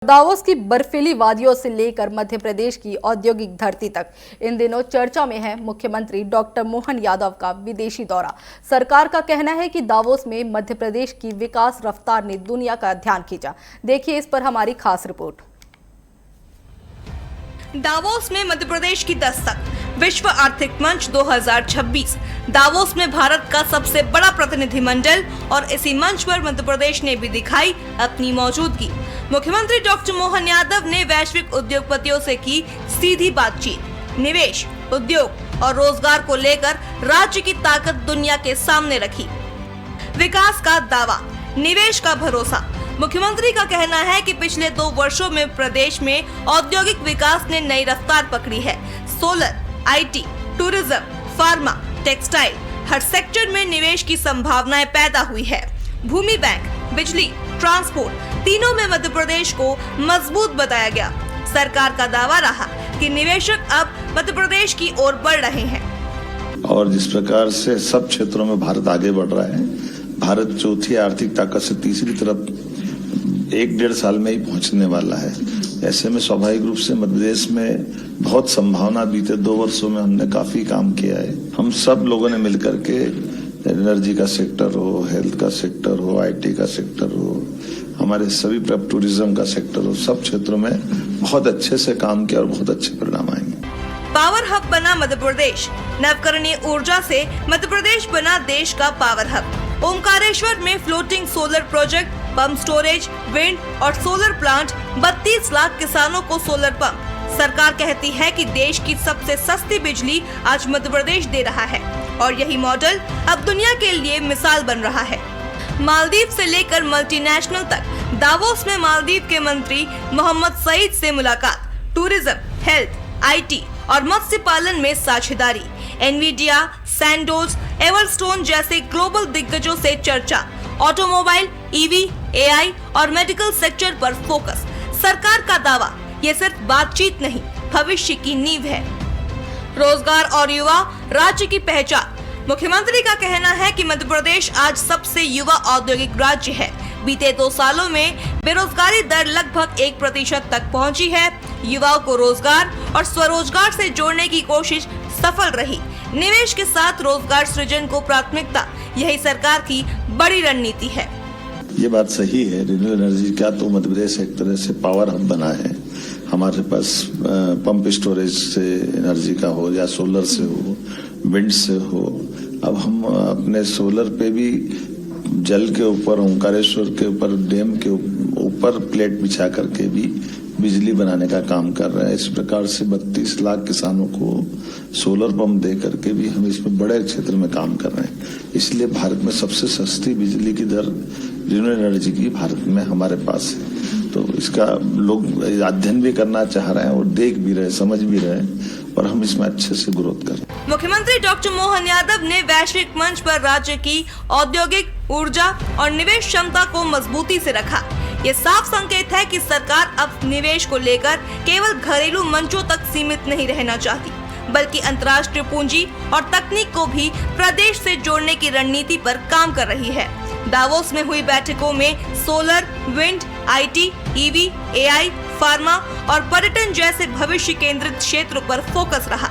Davos की बर्फीली वादियों से लेकर मध्य प्रदेश की औद्योगिक धरती तक इन दिनों चर्चा में है मुख्यमंत्री डॉक्टर मोहन यादव का विदेशी दौरा। सरकार का कहना है कि दावोस में मध्य प्रदेश की विकास रफ्तार ने दुनिया का ध्यान खींचा। देखिए इस पर हमारी खास रिपोर्ट। दावोस में मध्य प्रदेश की दस्तक, विश्व आर्थिक मंच 2026। दावोस में भारत का सबसे बड़ा प्रतिनिधिमंडल और इसी मंच पर मध्य प्रदेश ने भी दिखाई अपनी मौजूदगी। मुख्यमंत्री डॉक्टर मोहन यादव ने वैश्विक उद्योगपतियों से की सीधी बातचीत। निवेश, उद्योग और रोजगार को लेकर राज्य की ताकत दुनिया के सामने रखी। विकास का दावा, निवेश का भरोसा। मुख्यमंत्री का कहना है कि पिछले 2 वर्षों में प्रदेश में औद्योगिक विकास ने नई रफ्तार पकड़ी है। Solar, IT, tourism, pharma, textile, her sector में निवेश की संभावनाएं पैदा हुई है। भूमि बैंक, बिजली, ट्रांसपोर्ट तीनों में मध्य प्रदेश को मजबूत बताया गया। सरकार का दावा रहा कि निवेशक अब मध्य प्रदेश की ओर बढ़ रहे हैं। और जिस प्रकार से सब क्षेत्रों में भारत आगे बढ़ रहा है, भारत चौथी आर्थिक ताकत से तीसरी तरफ 1-1.5 साल में ही पहुंचने वाला है। ऐसे में स्वाभाविक रूप से मध्य प्रदेश में बहुत संभावना, बीते 2 वर्षों में हमने काफी काम किया है। हम सब लोगों ने मिलकर के एनर्जी का सेक्टर हो, हेल्थ का सेक्टर हो, आईटी का सेक्टर हो, हमारे सभी टूरिज्म का सेक्टर हो, सब क्षेत्रों में बहुत अच्छे से काम किया और बहुत अच्छे परिणाम आएंगे। पावर हब बना मध्य प्रदेश। नवकरणीय ऊर्जा से मध्य प्रदेश बना देश का पावर हब। ओमकारेश्वर में floating solar project, pump storage, wind और सोलर प्लांट, 32 लाख किसानों को सोलर पंप। सरकार कहती है कि देश की सबसे सस्ती बिजली आज मध्य प्रदेश दे रहा है और यही मॉडल अब दुनिया के लिए मिसाल बन रहा है। मालदीव से लेकर मल्टीनेशनल तक दावोस में मालदीव के मंत्री मोहम्मद सईद से मुलाकात। टूरिज्म, हेल्थ, आईटी और मत्स्य पालन में साझेदारी। एनवीडिया, सैंडोज, एवरस्टोन जैसे ग्लोबल दिग्गजों से चर्चा। ऑटोमोबाइल, ईवी, एआई और मेडिकल सेक्टर पर फोकस। सरकार का दावा, ये सिर्फ बातचीत नहीं, भविष्य की नींव है। रोजगार और युवा राज्य की पहचान। मुख्यमंत्री का कहना है कि मध्य प्रदेश आज सबसे युवा औद्योगिक राज्य है। बीते 2 सालों में बेरोजगारी दर लगभग 1% तक पहुंची है। युवाओं को रोजगार और स्वरोजगार से जोड़ने की कोशिश सफल रही। निवेश के साथ रोजगार सृजन को प्राथमिकता, यही सरकार की बड़ी रणनीति है। ये बात सही है। रिन्यूएबल एनर्जी का तो मध्य प्रदेश एक तरह से पावर हब बना है। हमारे पास पंप स्टोरेज से एनर्जी का हो या सोलर से हो, विंड से हो। अब हम अपने सोलर पे भी जल के ऊपर, ओंकारेश्वर के ऊपर, डैम के ऊपर प्लेट बिछा करके भी बिजली बनाने का काम कर रहे हैं। इस प्रकार से 32 लाख किसानों को सोलर पंप दे करके भी हम इसमें बड़े क्षेत्र में काम कर रहे हैं। इसलिए भारत में सबसे सस्ती बिजली की दर रिन्यूएबल एनर्जी की भारत में हमारे पास है। तो इसका लोग अध्ययन भी करना चाह रहे हैं और देख भी रहे, समझ भी रहे और हम इसमें अच्छे से ग्रोथ कर रहे हैं। मुख्यमंत्री डॉक्टर मोहन यादव ने वैश्विक मंच पर राज्य की औद्योगिक, ऊर्जा और निवेश क्षमता को मजबूती से रखा। ये साफ संकेत है कि सरकार अब निवेश को लेकर केवल घरेलू मंचों तक सीमित नहीं रहना चाहती, बल्कि अंतर्राष्ट्रीय पूंजी और तकनीक को भी प्रदेश से जोड़ने की रणनीति पर काम कर रही है। दावोस में हुई बैठकों में solar, wind, IT, EV, AI, pharma और पर्यटन जैसे भविष्य केंद्रित क्षेत्रों पर फोकस रहा।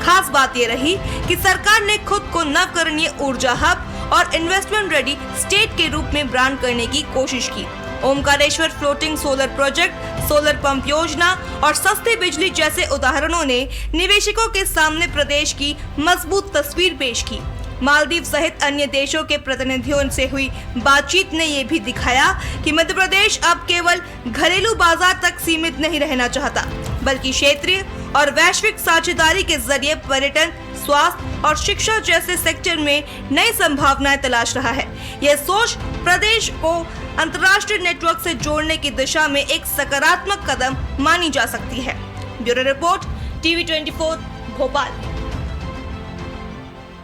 खास बात ये रही कि सरकार ने खुद को नवकरणीय ऊर्जा हब और इन्वेस्टमेंट रेडी स्टेट के रूप में ब्रांड करने की कोशिश की। Omkareshwar floating solar project, solar pump योजना और सस्ती बिजली जैसे उदाहरणों ने निवेशकों के सामने प्रदेश की मजबूत तस्वीर पेश की। मालदीव सहित अन्य देशों के प्रतिनिधियों से हुई बातचीत ने ये भी दिखाया कि मध्य प्रदेश अब केवल घरेलू बाजार तक सीमित नहीं रहना चाहता, बल्कि क्षेत्रीय और वैश्विक साझेदारी के जरिए पर्यटन, स्वास्थ्य और शिक्षा जैसे सेक्टर में नई संभावनाएं तलाश रहा है। यह सोच प्रदेश को अंतर्राष्ट्रीय नेटवर्क से जोड़ने की दिशा में एक सकारात्मक कदम मानी जा सकती है। Bureau report, TV24 Bhopal.